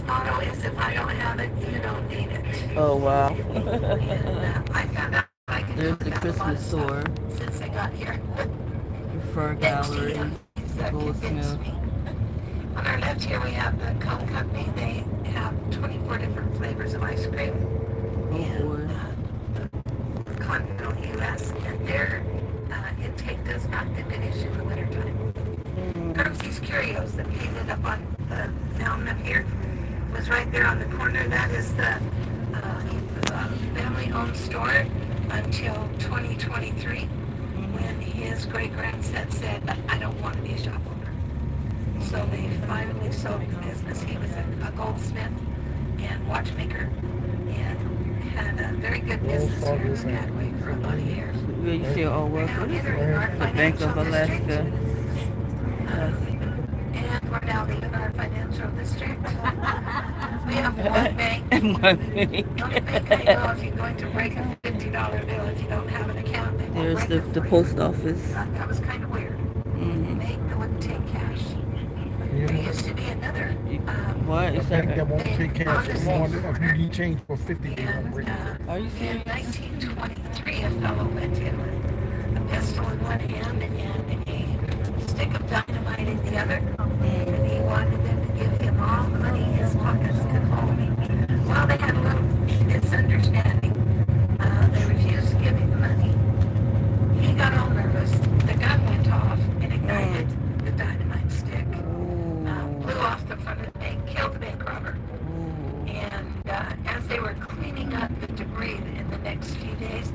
motto is if I don't have it, you don't need it. Oh, wow. And I found out I can There's talk the about a lot Christmas of stuff store, since I got here. the fur Thanks to gallery, him, he's convinced goldsmith. me. On our left here we have the Cone Company. They have 24 different flavors of ice cream Oh, in boy. the continental U.S. And their intake does not diminish in the wintertime. Hershey's Curios that painted up on the fountain up here was right there on the corner. That is the family-owned store until 2023 when his great-grandson said, I don't want to be a shop owner. So they finally sold his business. He was a goldsmith and watchmaker and had a very good business here in Skagway for a lot of years. Yeah, you see, oh, We're well, now what is entering our it? The Bank of financial district. Alaska. Yes. And we're now leaving our financial district. We have one bank. And one thing. The only bank I know if you're going to break a $50 bill if you don't have an account, they won't There's break the, it the for you. post office. That was kind of weird. They wouldn't take cash. There used to be another What is that? That won't take cash. Honestly, If you need change for 50, they won't break it. Are you in serious? 1923, a fellow went in with a pistol in one hand and a stick of dynamite in the other. And he wanted them to give him all the money his pockets could hold. Well, they had a little misunderstanding. They refused to give him the money. He got all nervous. The gun went off and ignited the dynamite stick. Blew off the front of the bank, killed the bank robber. And as they were cleaning up the debris in the next few days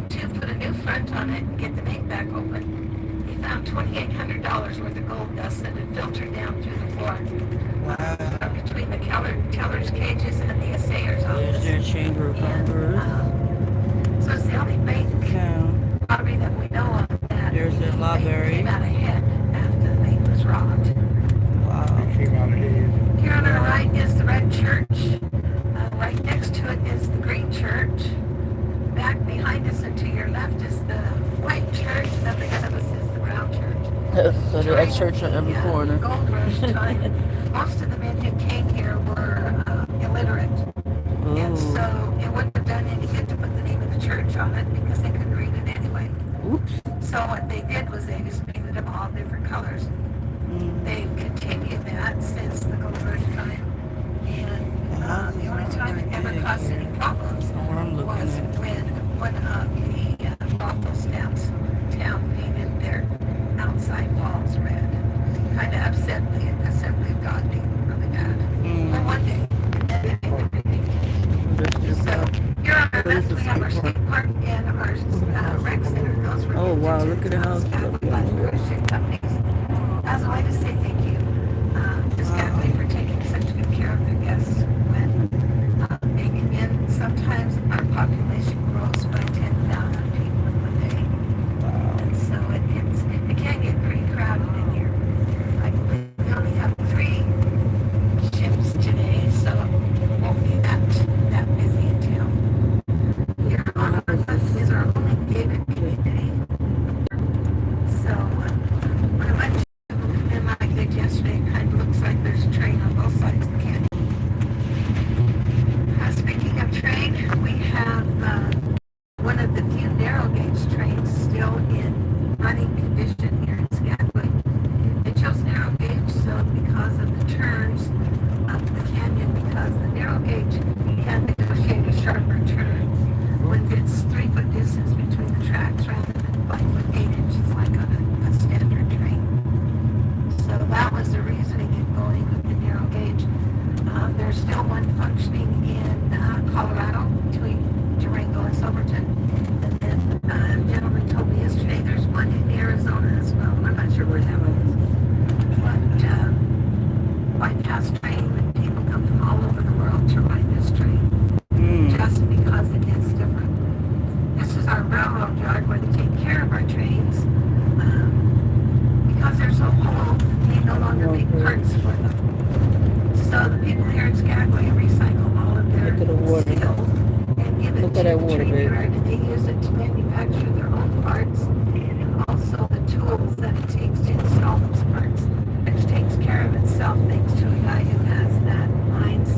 to put a new front on it and get the bank back open, he found $2,800 worth of gold dust that had filtered down through the floor. Between the teller's cages and the assayer's office. There's their Chamber of Commerce. So it's the only bank robbery that we know of that There's their library. came out ahead after the bank was robbed. Wow. It came out ahead. Here on our right is the red church. Right next to it is the green church. Back behind us and to your left is the white church. And up ahead of us is the brown church. So there's a church on every corner. Gold rush time. Most of the men who came here were illiterate. And so it wouldn't have done any good to put the name of the church on it because they couldn't read it anyway. Oops. So what they did was they just painted them all different colors. They've continued that since the gold rush time. And the only time it ever caused any problems was when one of the brothels downtown painted their outside walls red. Kind of upset the Assembly of God people really bad. For one day. So here on our left we have our skate park and our rec center. Those were Oh, wow, look at the house. by the cruise ship companies. As a way to say thank you to Skagway for taking such good care of their guests when they come in. Sometimes our population grows by 10,000 people in one day. And so it can get pretty crowded in here. I believe we only have 3 ships today, so it won't be that busy in town. Here on our left is our only gated community. So when I went in like I did yesterday, it kind of looks like there's a train on both sides of the canyon. Speaking of train, we have one of the few narrow gauge trains still in running condition here in Skagway. They chose narrow gauge so because of the turns of the canyon, because the narrow gauge can negotiate a sharper turn when it's 3-foot distance between the tracks rather than 5 foot 8 inches like on a standard train. So that was the reasoning in going with the narrow gauge. There's still one functioning in Colorado between Durango and Silverton. And then a gentleman told me yesterday there's one in Arizona as well. I'm not sure where that one is. But bypass train, and people come from all over the world to ride this train. Just because it is different. This is our railroad yard where they take care of our trains. Because they're so old, they no longer make parts for them. So the people here in Skagway recycle all of their steel and give it to the train yard, and they use it to manufacture their own parts and also the tools that it takes to install those parts, which takes care of itself thanks to a guy who has that mindset.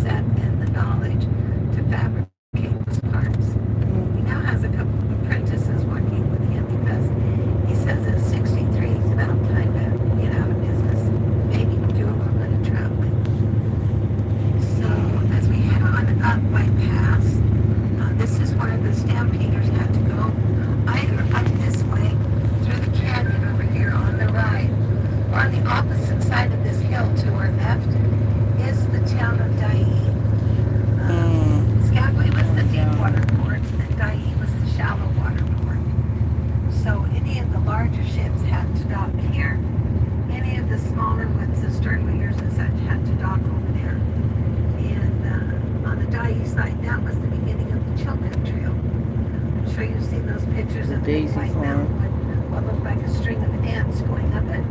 to our left is the town of Dyea. Skagway was the deep water port, and Dyea was the shallow water port. So any of the larger ships had to dock here. Any of the smaller ones, the sternwaiters and such, had to dock over there. And on the Dyea side, that was the beginning of the Chilkoot Trail. I'm sure you've seen those pictures of the big Daisy white Farm. mountain with what looked like a string of ants going up it.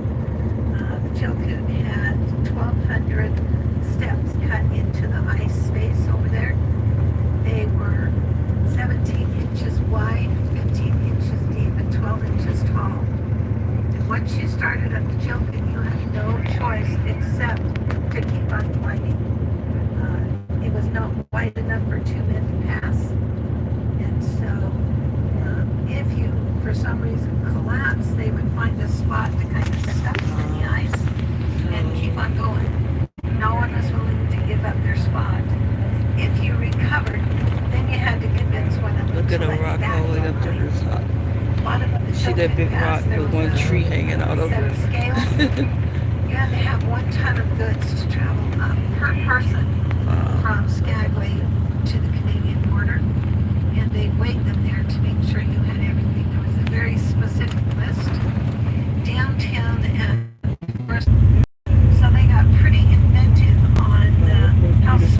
The Chilkoot had 1,200 steps cut into the ice space over there. They were 17 inches wide, 15 inches deep, and 12 inches tall. And once you started up the Chilkoot, you had no choice except to keep on climbing. It was not wide enough for 2 men to pass. And so if you, for some reason, collapsed, they would find a spot to kind of stuff you in the ice and keep on going. No one was willing to give up their spot. If you recovered, then you had to convince one of them Look to at a let rock back all the way up to behind. the top. Bottom of the See that Chilkoot big Pass, rock there with was one a tree hanging out of set it? of scales. You had to have 1 ton of goods to travel up per person.